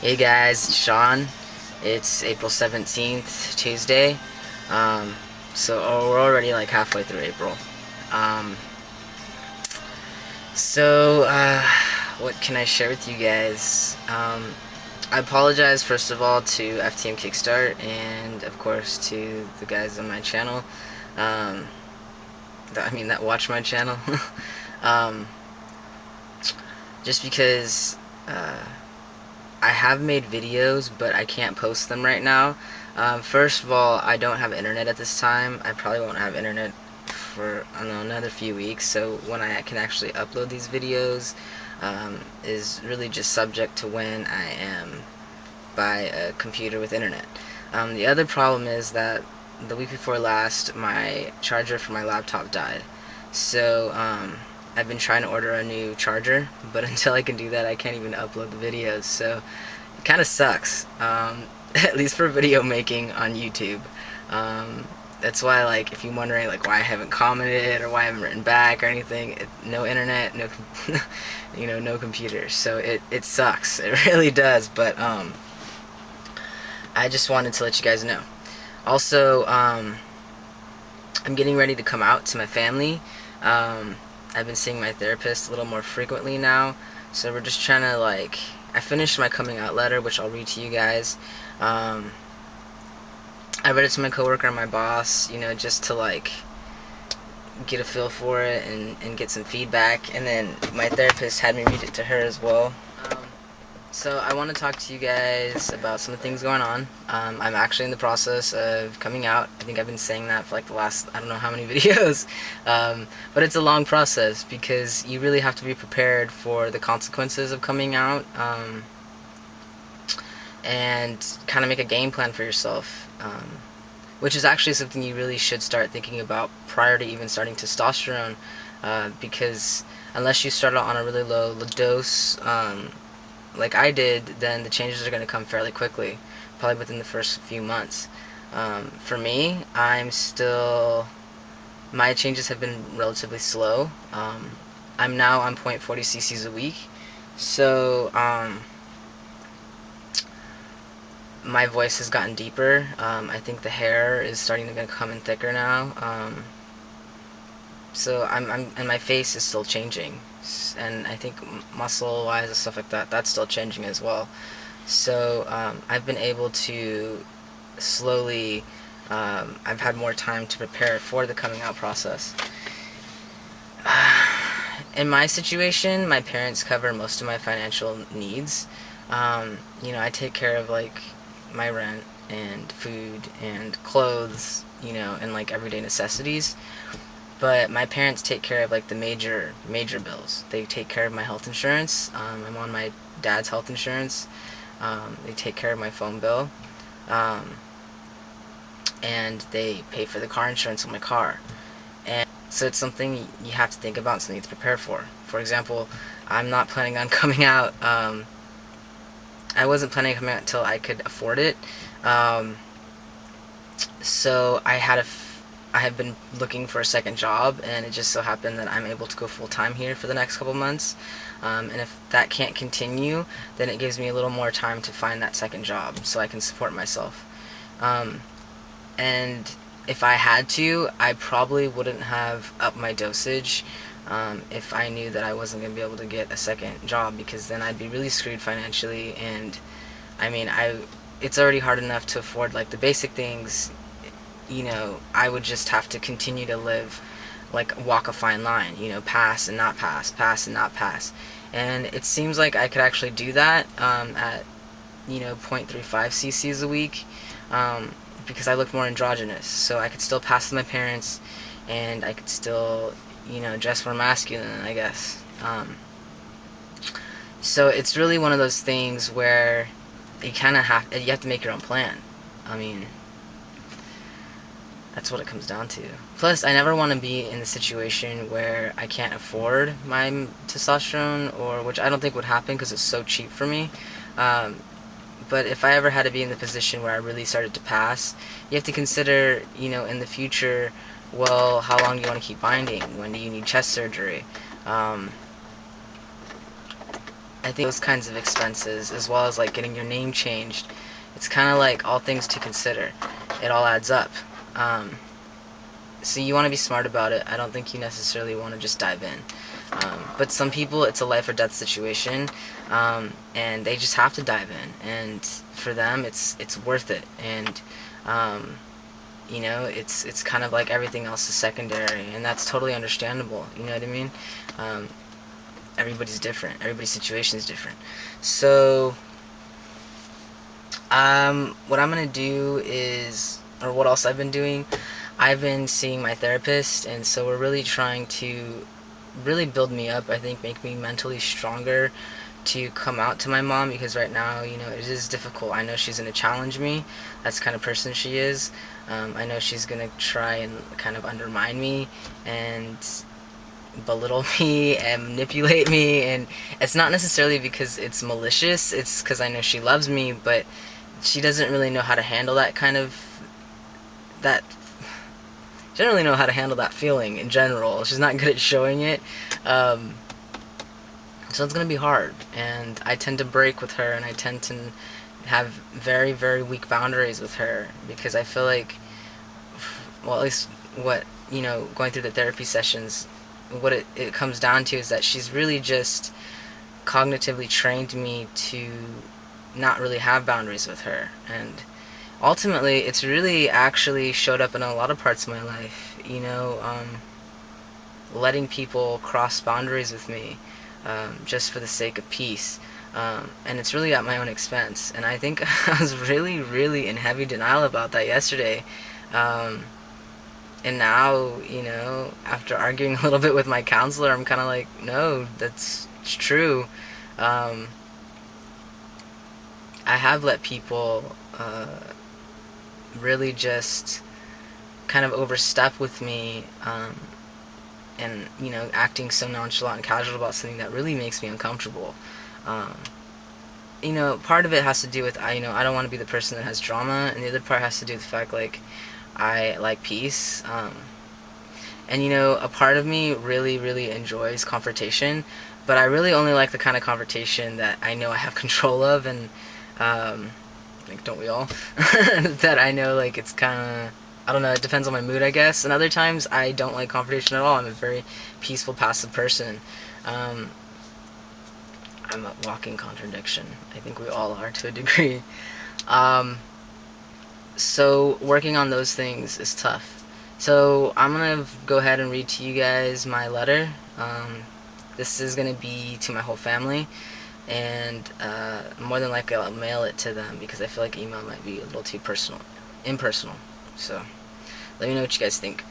Hey guys, it's Sean. It's April 17th, Tuesday. Um, we're already like halfway through April. Um, so, uh, what can I share with you guys? I apologize first of all to FTM Kickstart and of course to the guys on my channel. Um, that watch my channel. um, just because. I have made videos, but I can't post them right now. First of all, I don't have internet at this time. I probably won't have internet for, I don't know, another few weeks. So when I can actually upload these videos is really just subject to when I am by a computer with internet. The other problem is that the week before last, my charger for my laptop died. So I've been trying to order a new charger, but until I can do that, I can't even upload the videos. So it kind of sucks, at least for video making on YouTube. That's why, like, if you're wondering, like, why I haven't commented or why I haven't written back or anything, no internet, no, no computer. So it sucks. It really does. But I just wanted to let you guys know. Also, I'm getting ready to come out to my family. I've been seeing my therapist a little more frequently now, so we're just trying to, like, I finished my coming out letter, which I'll read to you guys. I read it to my coworker and my boss, just to, like, get a feel for it and get some feedback, and then my therapist had me read it to her as well. So I want to talk to you guys about some of the things going on. I'm actually in the process of coming out. I think I've been saying that for like the last, I don't know how many videos. But it's a long process because you really have to be prepared for the consequences of coming out, and kind of make a game plan for yourself, which is actually something you really should start thinking about prior to even starting testosterone, because unless you start out on a really low dose, like I did, then the changes are going to come fairly quickly, probably within the first few months. For me, my changes have been relatively slow. I'm now on 0.40 cc's a week, so my voice has gotten deeper. I think the hair is starting to come in thicker now. So and my face is still changing, and I think muscle wise and stuff like that, that's still changing as well. So I've been able to slowly, I've had more time to prepare for the coming out process. In my situation, my parents cover most of my financial needs. I take care of, like, my rent and food and clothes, and like everyday necessities. But my parents take care of, like, the major bills. They take care of my health insurance. I'm on my dad's health insurance. They take care of my phone bill. And they pay for the car insurance on my car. And so it's something you have to think about, something to prepare for. For example, I'm not planning on coming out. I wasn't planning on coming out until I could afford it. So I have been looking for a second job, and it just so happened that I'm able to go full-time here for the next couple months. And if that can't continue, then it gives me a little more time to find that second job so I can support myself. And if I had to, I probably wouldn't have upped my dosage if I knew that I wasn't going to be able to get a second job, because then I'd be really screwed financially. And I mean, it's already hard enough to afford, like, the basic things. I would just have to continue to live, like, walk a fine line, pass and not pass, pass and not pass. And it seems like I could actually do that at, 0.35 cc's a week, because I look more androgynous. So I could still pass my parents, and I could still, dress more masculine, I guess. So it's really one of those things where you have to make your own plan. I mean, that's what it comes down to. Plus, I never want to be in the situation where I can't afford my testosterone, or which I don't think would happen because it's so cheap for me. But if I ever had to be in the position where I really started to pass, you have to consider, in the future, well, how long do you want to keep binding? When do you need chest surgery? I think those kinds of expenses, as well as like getting your name changed, it's kind of like all things to consider. It all adds up. Um, so you want to be smart about it. I don't think you necessarily want to just dive in. But some people, it's a life or death situation, and they just have to dive in. And for them, it's worth it. And it's kind of like everything else is secondary, and that's totally understandable. You know what I mean? Um, Everybody's different. Everybody's situation is different. So, what I'm gonna do is, or what else I've been doing, I've been seeing my therapist, and so we're really trying to really build me up. I think make me mentally stronger to come out to my mom, because right now, it is difficult. I know she's gonna challenge me. That's the kind of person she is. I know she's gonna try and kind of undermine me and belittle me and manipulate me, and it's not necessarily because it's malicious. It's because I know she loves me, but she doesn't really know how to handle that she doesn't really know how to handle that feeling in general. She's not good at showing it. So it's gonna be hard, and I tend to break with her, and I tend to have very, very weak boundaries with her, because I feel like, well, at least what, going through the therapy sessions, what it comes down to is that she's really just cognitively trained me to not really have boundaries with her. And ultimately, it's really actually showed up in a lot of parts of my life, letting people cross boundaries with me, just for the sake of peace. And it's really at my own expense. And I think I was really, really in heavy denial about that yesterday. And now, after arguing a little bit with my counselor, I'm kind of like, no, it's true. I have let people really just kind of overstep with me, and acting so nonchalant and casual about something that really makes me uncomfortable. Um, Part of it has to do with I don't want to be the person that has drama, and the other part has to do with the fact, like, I like peace. And a part of me really, really enjoys confrontation, but I really only like the kind of confrontation that I know I have control of, and like, don't we all? That I know, like, it's kind of, I don't know, it depends on my mood, I guess. And other times I don't like confrontation at all. I'm a very peaceful, passive person. Um, I'm a walking contradiction. I think we all are, to a degree. Um, so working on those things is tough. So I'm gonna go ahead and read to you guys my letter. This is gonna be to my whole family, and more than likely I'll mail it to them, because I feel like email might be a little too impersonal. So let me know what you guys think.